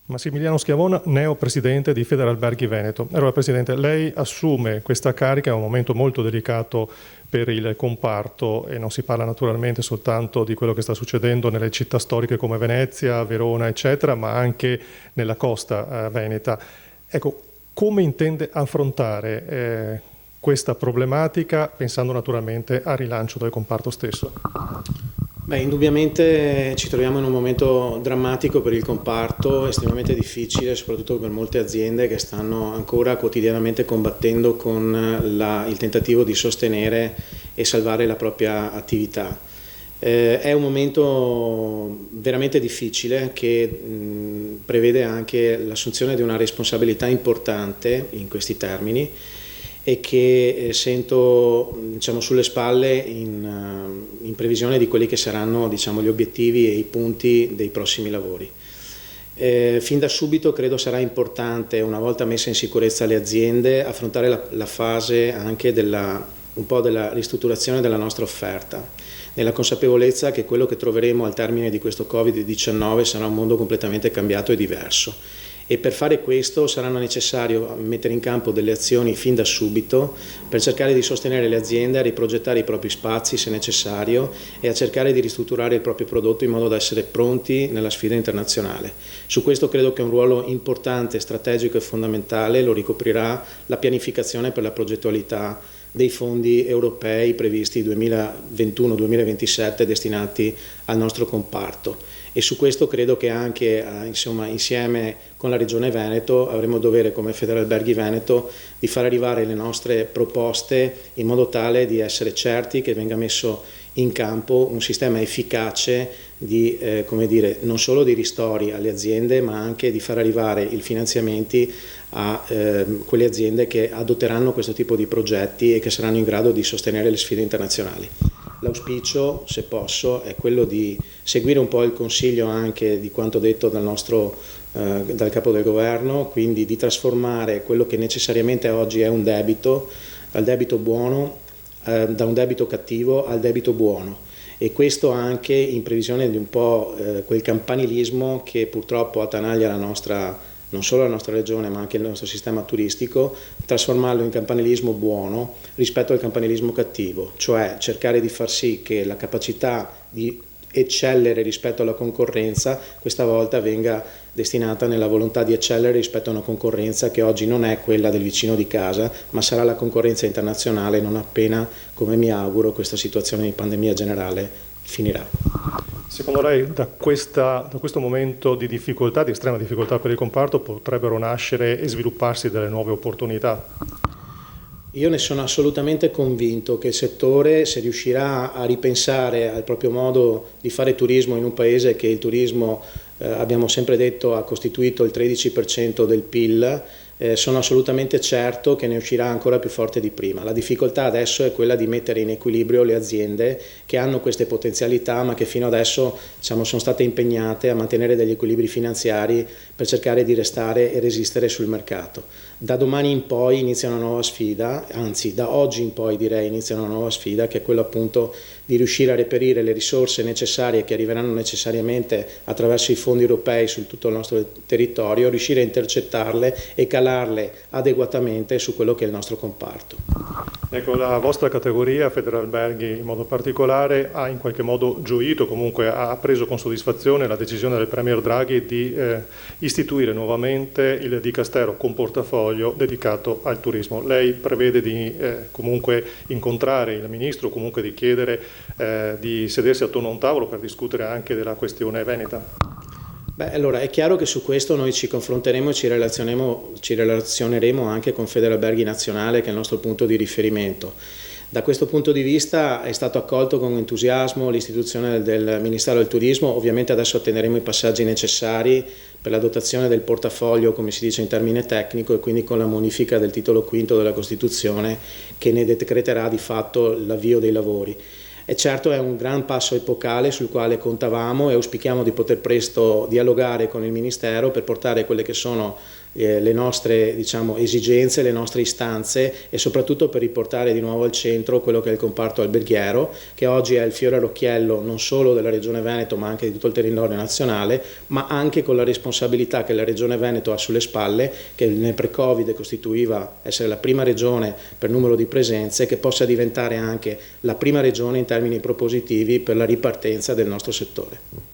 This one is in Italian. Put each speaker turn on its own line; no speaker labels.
Massimiliano Schiavona, neopresidente di Federalberghi Veneto. Allora, Presidente, lei assume questa carica, è un momento molto delicato per il comparto e non si parla naturalmente soltanto di quello che sta succedendo nelle città storiche come Venezia, Verona, eccetera, ma anche nella costa veneta. Ecco, come intende affrontare questa problematica, pensando naturalmente al rilancio del comparto stesso?
Indubbiamente ci troviamo in un momento drammatico per il comparto, estremamente difficile, soprattutto per molte aziende che stanno ancora quotidianamente combattendo con il tentativo di sostenere e salvare la propria attività. È un momento veramente difficile che prevede anche l'assunzione di una responsabilità importante in questi termini e che sento, diciamo, sulle spalle in previsione di quelli che saranno, diciamo, gli obiettivi e i punti dei prossimi lavori. Fin da subito credo sarà importante, una volta messe in sicurezza le aziende, affrontare la fase anche un po' della ristrutturazione della nostra offerta, nella consapevolezza che quello che troveremo al termine di questo Covid-19 sarà un mondo completamente cambiato e diverso. E per fare questo sarà necessario mettere in campo delle azioni fin da subito per cercare di sostenere le aziende a riprogettare i propri spazi se necessario e a cercare di ristrutturare il proprio prodotto in modo da essere pronti nella sfida internazionale. Su questo credo che un ruolo importante, strategico e fondamentale lo ricoprirà la pianificazione per la progettualità dei fondi europei previsti 2021-2027 destinati al nostro comparto. E su questo credo che anche insieme con la Regione Veneto avremo il dovere come Federalberghi Veneto di far arrivare le nostre proposte in modo tale di essere certi che venga messo in campo un sistema efficace di, non solo di ristori alle aziende, ma anche di far arrivare i finanziamenti a quelle aziende che adotteranno questo tipo di progetti e che saranno in grado di sostenere le sfide internazionali. L'auspicio, se posso, è quello di seguire un po' il consiglio anche di quanto detto dal Capo del Governo, quindi di trasformare quello che necessariamente oggi è un debito, al debito buono, da un debito cattivo al debito buono. E questo anche in previsione di un po' quel campanilismo che purtroppo attanaglia non solo la nostra regione ma anche il nostro sistema turistico, trasformarlo in campanilismo buono rispetto al campanilismo cattivo, cioè cercare di far sì che la capacità di eccellere rispetto alla concorrenza questa volta venga destinata nella volontà di eccellere rispetto a una concorrenza che oggi non è quella del vicino di casa, ma sarà la concorrenza internazionale non appena, come mi auguro, questa situazione di pandemia generale finirà.
Secondo lei da questo momento di difficoltà, di estrema difficoltà per il comparto, potrebbero nascere e svilupparsi delle nuove opportunità?
Io ne sono assolutamente convinto che il settore, se riuscirà a ripensare al proprio modo di fare turismo in un paese che il turismo, abbiamo sempre detto, ha costituito il 13% del PIL, sono assolutamente certo che ne uscirà ancora più forte di prima. La difficoltà adesso è quella di mettere in equilibrio le aziende che hanno queste potenzialità ma che fino adesso sono state impegnate a mantenere degli equilibri finanziari per cercare di restare e resistere sul mercato. Da domani in poi inizia una nuova sfida, anzi da oggi in poi direi inizia una nuova sfida, che è quella appunto di riuscire a reperire le risorse necessarie che arriveranno necessariamente attraverso i fondi europei su tutto il nostro territorio, riuscire a intercettarle e calarle adeguatamente su quello che è il nostro comparto.
Ecco, la vostra categoria, Federalberghi in modo particolare, ha in qualche modo gioito, comunque ha preso con soddisfazione la decisione del Premier Draghi di istituire nuovamente il Dicastero con portafoglio dedicato al turismo. Lei prevede di comunque incontrare il Ministro, comunque di chiedere di sedersi attorno a un tavolo per discutere anche della questione veneta?
Allora è chiaro che su questo noi ci confronteremo e ci relazioneremo anche con Federalberghi Nazionale, che è il nostro punto di riferimento. Da questo punto di vista è stato accolto con entusiasmo l'istituzione del Ministero del Turismo. Ovviamente adesso attenderemo i passaggi necessari per la dotazione del portafoglio, come si dice in termine tecnico, e quindi con la modifica del titolo quinto della Costituzione che ne decreterà di fatto l'avvio dei lavori. E certo è un gran passo epocale sul quale contavamo e auspichiamo di poter presto dialogare con il Ministero per portare quelle che sono le nostre esigenze, le nostre istanze e soprattutto per riportare di nuovo al centro quello che è il comparto alberghiero, che oggi è il fiore all'occhiello non solo della Regione Veneto ma anche di tutto il territorio nazionale, ma anche con la responsabilità che la Regione Veneto ha sulle spalle, che nel pre-Covid costituiva essere la prima regione per numero di presenze, che possa diventare anche la prima regione in termini propositivi per la ripartenza del nostro settore.